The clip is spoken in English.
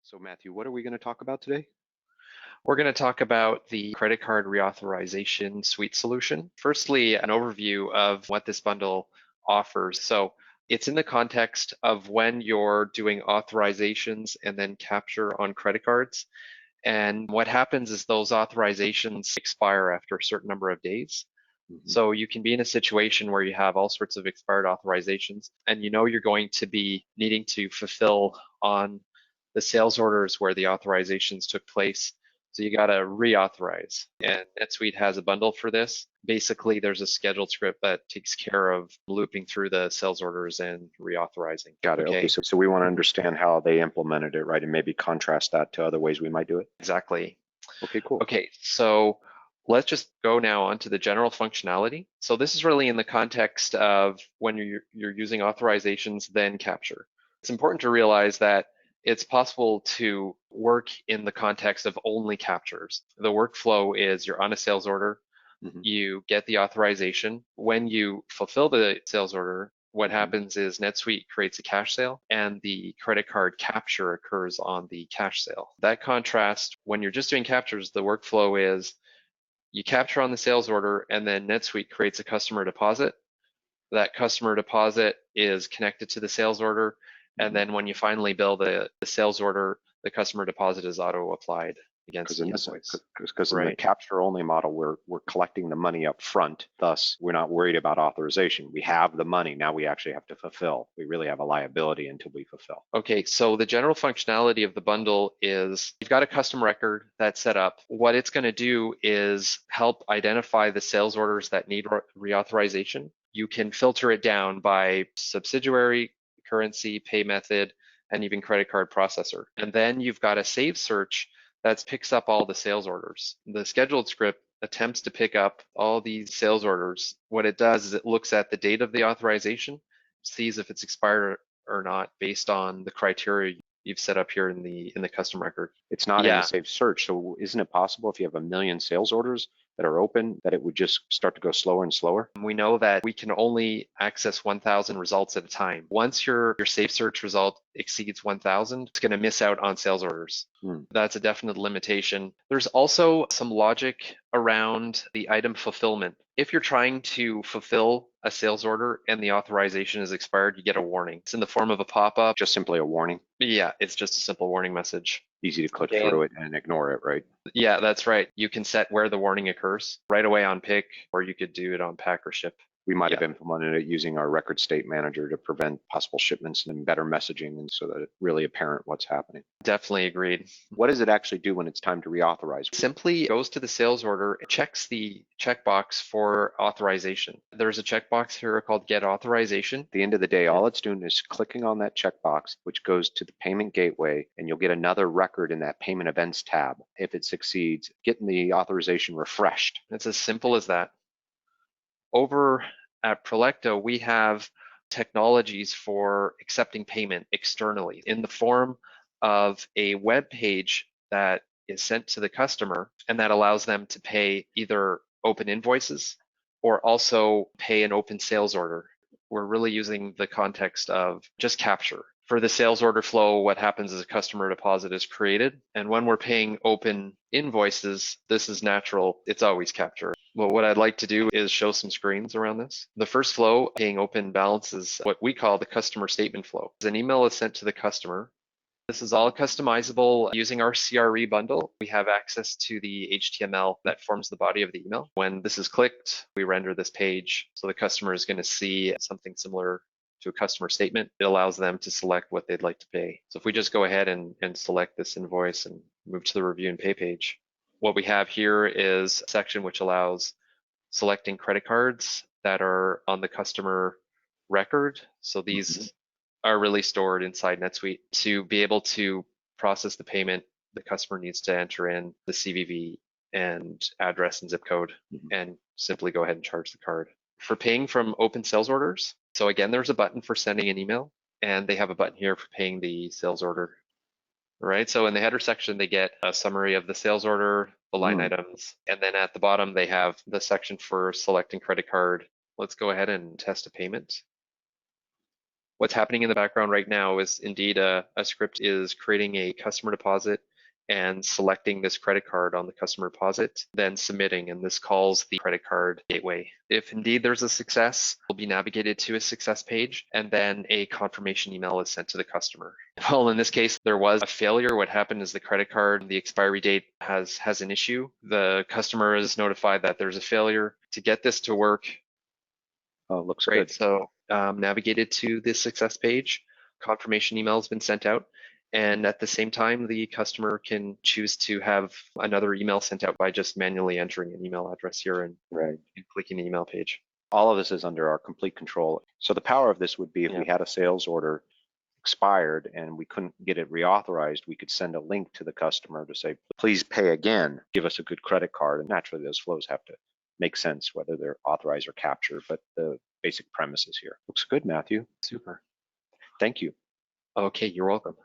So Matthew, what are we going to talk about today? We're going to talk about the credit card reauthorization suite solution. Firstly, an overview of what this bundle offers. So it's in the context of when you're doing authorizations and then capture on credit cards. And what happens is those authorizations expire after a certain number of days. Mhm. So you can be in a situation where you have all sorts of expired authorizations and you know you're going to be needing to fulfill on the sales orders where the authorizations took place. So you got to reauthorize. And NetSuite has a bundle for this. Basically, there's a scheduled script that takes care of looping through the sales orders and reauthorizing. Got it. Okay, so we want to understand how they implemented it, right? And maybe contrast that to other ways we might do it. Exactly. Okay, cool. Okay, so let's just go now onto the general functionality. So this is really in the context of when you're using authorizations, then capture. It's important to realize that it's possible to work in the context of only captures. The workflow is you're on a sales order, Mhm. you get the authorization. When you fulfill the sales order, what Mhm. happens is NetSuite creates a cash sale and the credit card capture occurs on the cash sale. That contrast, when you're just doing captures, the workflow is you capture on the sales order and then NetSuite creates a customer deposit. That customer deposit is connected to the sales order. And Mhm. then when you finally bill the sales order, the customer deposit is auto applied Because against in the this, invoice, because in the right? capture only model, we're collecting the money up front. Thus, we're not worried about authorization. We have the money. Now we actually have to fulfill. We really have a liability until we fulfill. Okay, so the general functionality of the bundle is you've got a custom record that's set up. What it's going to do is help identify the sales orders that need reauthorization. You can filter it down by subsidiary, currency, pay method, and even credit card processor. And then you've got a save search that picks up all the sales orders. The scheduled script attempts to pick up all these sales orders. What it does is it looks at the date of the authorization, sees if it's expired or not based on the criteria you've set up here in the custom record. It's not in the Yeah, save search. So isn't it possible if you have a million sales orders that are open that it would just start to go slower and slower? we know that we can only access 1,000 results at a time. Once your safe search result exceeds 1,000, it's going to miss out on sales orders. Hmm. That's a definite limitation. There's also some logic around the item fulfillment. If you're trying to fulfill a sales order and the authorization is expired, you get a warning. It's in the form of a pop-up. Just simply a warning. Yeah, it's just a simple warning message. Easy to click Okay, through it and ignore it, right? yeah, that's right. You can set where the warning occurs right away on pick, or you could do it on pack or ship. We might have Yeah, implemented it using our record state manager to prevent possible shipments and better messaging and so that it's really apparent what's happening. definitely agreed. What does it actually do when it's time to reauthorize? Simply goes to the sales order, checks the checkbox for authorization. There's a checkbox here called Get Authorization. At the end of the day, And all it's doing is clicking on that checkbox, which goes to the payment gateway, and you'll get another record in that payment events tab. If it succeeds, getting the authorization refreshed. it's as simple as that. Over at Prolecto, we have technologies for accepting payment externally in the form of a web page that is sent to the customer and that allows them to pay either open invoices or also pay an open sales order. We're really using the context of just capture. For the sales order flow, what happens is a customer deposit is created. And when we're paying open invoices, this is natural. It's always capture. Well, what I'd like to do is show some screens around this. The first flow, paying open balance, is what we call the customer statement flow. An email is sent to the customer. This is all customizable using our CRE bundle. We have access to the HTML that forms the body of the email. When this is clicked, we render this page. So the customer is going to see something similar to a customer statement. It allows them to select what they'd like to pay. So if we just go ahead and select this invoice and move to the review and pay page, what we have here is a section which allows selecting credit cards that are on the customer record. So these are really stored inside NetSuite. To be able to process the payment, the customer needs to enter in the CVV and address and zip code and simply go ahead and charge the card. For paying from open sales orders, so again, there's a button for sending an email and they have a button here for paying the sales order. Right, so in the header section, they get a summary of the sales order, the line items, and then at the bottom, they have the section for selecting credit card. Let's go ahead and test a payment. What's happening in the background right now is indeed a script is creating a customer deposit and selecting this credit card on the customer deposit, then submitting, and this calls the credit card gateway. If indeed there's a success, will be navigated to a success page, and then a confirmation email is sent to the customer. Well, in this case, there was a failure. What happened is the credit card, the expiry date has an issue. The customer is notified that there's a failure. To get this to work, Oh, looks great. good. So navigated to this success page, confirmation email has been sent out. And at the same time, the customer can choose to have another email sent out by just manually entering an email address here and Right. clicking the email page. All of this is under our complete control. So the power of this would be if we had a sales order expired and we couldn't get it reauthorized, we could send a link to the customer to say, please pay again, give us a good credit card. And naturally, those flows have to make sense, whether they're authorized or captured, but the basic premise is here. Looks good, Matthew. Super. Thank you. Okay, you're welcome.